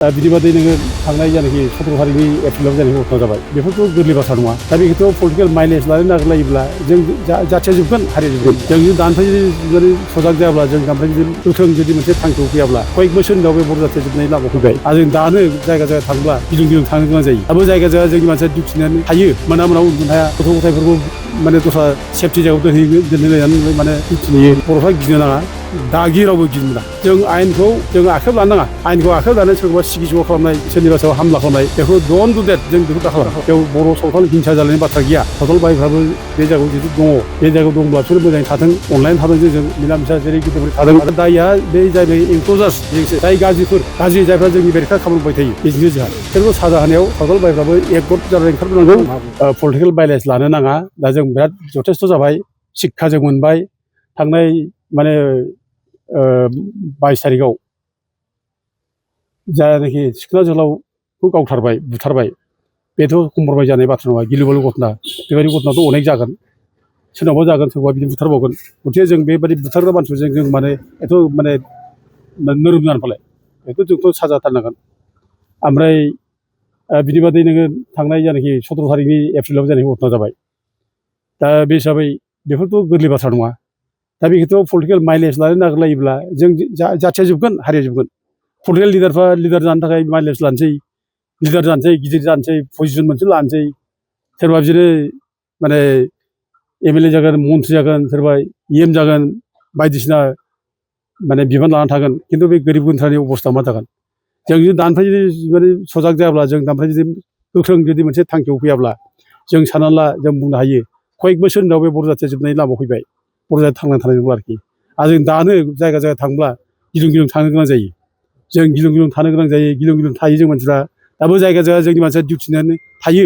बिदिबादि नोङो थांनाय जानाखि 17 तारिखनि एप्रिलाव जानाय घटना जाबाय बेफोरथ' गोरलै बाथ्रा नङा। दा बेखौथ' पलिटिकेल माइलेज लानो नागिरलायोब्ला जों जाथिया जोबगोन हारिया जोबगोन। जों जुदि दानिफ्राय जुदि सजाग जायाब्ला जों दानिफ्राय जुदि गोख्रों जुदि मोनसे थांखियाव फैयाब्ला कयेक बोसोरनि उनाव बे बर' जाथिया जोबनायनि लामायाव फैबाय आरो जों दानो जायगा जायगा थांब्ला गिलुं गिलुं थांनो गोनां जायो। दाबो जायगा जायगा जोंनि मानसिया डिउटिनानै थायो मोना मोनायाव उन्दुनो हाया गथ' गथायफोरखौ माने दस्रा सेफटि जायगायाव दोनहैनानै माने डिउटि नेयो। बर'फ्रा गिनो नाङा दागि रावबो गिनो मोना। जों आयेनखौ जों आखायाव लानो नाङा। आयेनखौ आखायाव लानानै सोरखौबा सिगि सग' खालामनाय सोरनिबा सायाव हामला खालामनाय बेखौ डन्ट डु देट जों बेखौ दा खालाम। बेयाव बर' सावथाल हिंसा जालायनायनि बाथ्रा गैया। सावथाल बाहायफ्राबो बे जायगायाव जिहेतु दङ बे जायगायाव दंब्ला बिसोर मोजाङै थाथों अनलाइन थाथों जों मिला मिसा जेरै गोदोनिफ्राय थादों आरो दायआ बे जाहैबाय इनक्ल'जार्स बेजोंसो जाय गाज्रि जायफ्रा जोंनि बेरेखा खामानि मावबाय थायो बेजोंसो जोंहा बिसोरखौ साजा होनायाव सावथाल बाहायफ्राबो एकगत जानानै ओंखारबोनांगौ। पलिटिकेल भाइलेन्स लानो नाङा। दा जों बिराद जथेस्थ' जाबाय शिक्षा जों मोनबाय थांनाय माने 22 तारिखआव जायनाखि सिखोना जोहोलावखौ गावथारबाय बुथारबाय बेथ' कम्प्रमाइज जानाय बाथ्रा नङा। गिलु बालु घटना बेबायदि घटनाथ' अनेक जागोन सोरनावबा जागोन सोरबा बिदिनो बुथारबावगोन। गथिखे जों बेबायदि बुथारग्रा मानसिफोरजों जों माने एथ' माने नोरोम जानो फालाय बेखौ जोंथ' साजा होथारनांगोन। ओमफ्राय बिदिबादि नोङो थांनाय जानाखि 17 तारिखनि एप्रिलाव जानाय घटना जाबाय दा बे हिसाबै बेफोरथ' गोरलै बाथ्रा नङा। दा बेखौथ' पलिटिकेल माइलेज लानो नागिरलायोब्ला जों जाथिया जोबगोन हारिया जोबगोन। पलिटिकेल लिडारफ्रा लिडार जानो थाखाय माइलेज लानोसै लिडार जानोसै गिदिर जानोसै पजिसन मोनसे लानोसै सोरबा बिदिनो माने MLA जागोन मन्थ्रि जागोन सोरबा EM जागोन बायदिसिना माने बिबान लानानै थागोन खिन्थु बे गोरिब गुन्द्रानि अबस्था मा जागोन। जों जुदि दानिफ्राय जुदि सजाग जायाब्ला जों दानिफ्राय जुदि गोख्रों जुदि मोनसे थांखियाव फैयाब्ला जों सानना ला जों बुंनो हायो कयेक बोसोरनि उनाव बे बर' जाथिया जोबनायनि लामायाव फैबाय बर' जाथिया थांनानै थानाय नंला आरोखि। आरो जों दानो जायगा जायगा थांब्ला गिलुं गिलुं थांनो गोनां जायो। जों गिलुं गिलुं थानो गोनां जायो गिलुं गिलुं थायो जों मानसिफ्रा दाबो जायगा जायगा जोंनि मानसिया डिउटिनानै थायो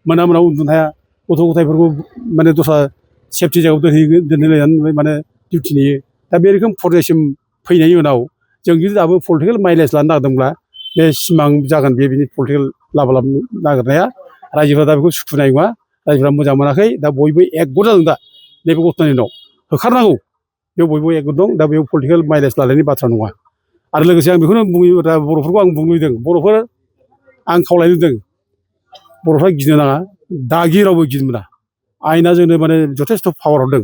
मोना मोनायाव उन्दुनो हाया गथ' गथायफोरखौ माने दस्रा सेफटि जायगायाव दोनहैलायनानै माने डिउटि नेयो। दा बे रोखोम पर्यायसिम फैनायनि उनाव जों जुदि दाबो पलिटिकेल माइलेज लानो नागिरदोंब्ला बे सिमां जागोन बिनि पलिटिकेल लाबा नागिरनाया रायजोफ्रा दा बेखौ सुखुनाय नङा। रायजोफ्रा मोजां मोनाखै दा बयबो एकगत जादों दा नैबे घटनानि उनाव होखारनांगौ बेयाव बयबो एकगत दं। दा बेयाव पलिटिकेल माइलेज लानायनि बाथ्रा नङा। आरो लोगोसे आं बेखौनो बुङो दा बर'फोरखौ आं बुंनो लुबैदों बर'फोर आं खावलायनो लुबैदों बर'फ्रा गिनो नाङा दागि रावबो गिनो मोना। आयेना जोंनो माने जथेस्थ' पावार हरदों।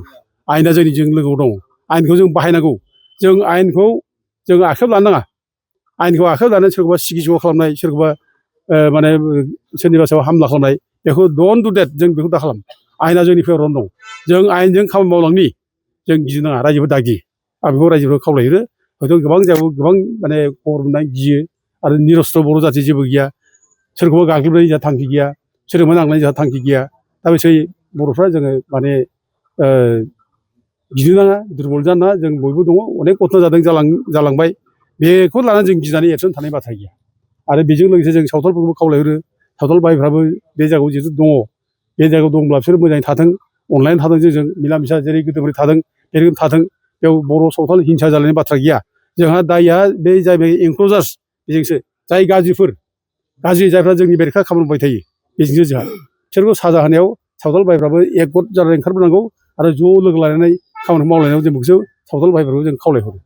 आयेना जोंनिजों लोगोआव दं। आयेनखौ जों बाहायनांगौ। जों आयेनखौ जों आखायाव लानो नाङा। आयेनखौ आखायाव लानानै सोरखौबा सिगि सग' खालामनाय सोरखौबा माने सोरनिबा सायाव हामला खालामनाय बेखौ डन्ट डु देट जों बेखौ दा खालाम। आयेना जोंनि फेभरावनो दं। जों आयेनजों खामानि मावलांनि जों गिनो नाङा रायजोफोर दागि आं बेखौ रायजोफोरखौ खावलायो। हयथ' गोबां जायगायाव गोबां माने खबर मोननाय गियो आरो निरस्त्र बर' जाथि जेबो गैया सोरखौबा गाग्लोबनायनि जोंहा थांखि गैया सोरजोंबा नांनायनि जोंहा थांखि गैया। दा बिसोर बर'फ्रा जोङो माने गिनो नाङा दुरबल जानो नाङा जों बयबो दङ अनेक घटना जादों जालांबाय बेखौ लानानै जों गिनानै एबसेन्ट थानाय बाथ्रा गैया। आरो बेजों लोगोसे जों सावथालफोरखौबो खावलायहरो सावथाल बाहायफ्राबो बे जायगायाव जिहेतु दङ बे जायगायाव दंब्ला बिसोर मोजाङै थाथों अनलाइन थाथों जों मिला मिसा जेरै गोदोनिफ्राय थादों बे रोखोम थाथों। बेयाव बर' सावथाल हिंसा जालायनायनि बाथ्रा गैया। जोंहा दायआ बे जाहैबाय इनक्ल'जार्स बेजोंसो जाय गाज्रि जायफ्रा जोंनि बेरेखा खामानि मावबाय थायो बेजोंसो जोंहा बिसोरखौ साजा होनायाव सावथाल बाहायफ्राबो एकगत जानानै ओंखारबोनांगौ आरो ज' लोगो लानानै खामानि मावलायनायाव जों बेखौसो सावथाल बाहायफोरखौ जों खावलायहरो।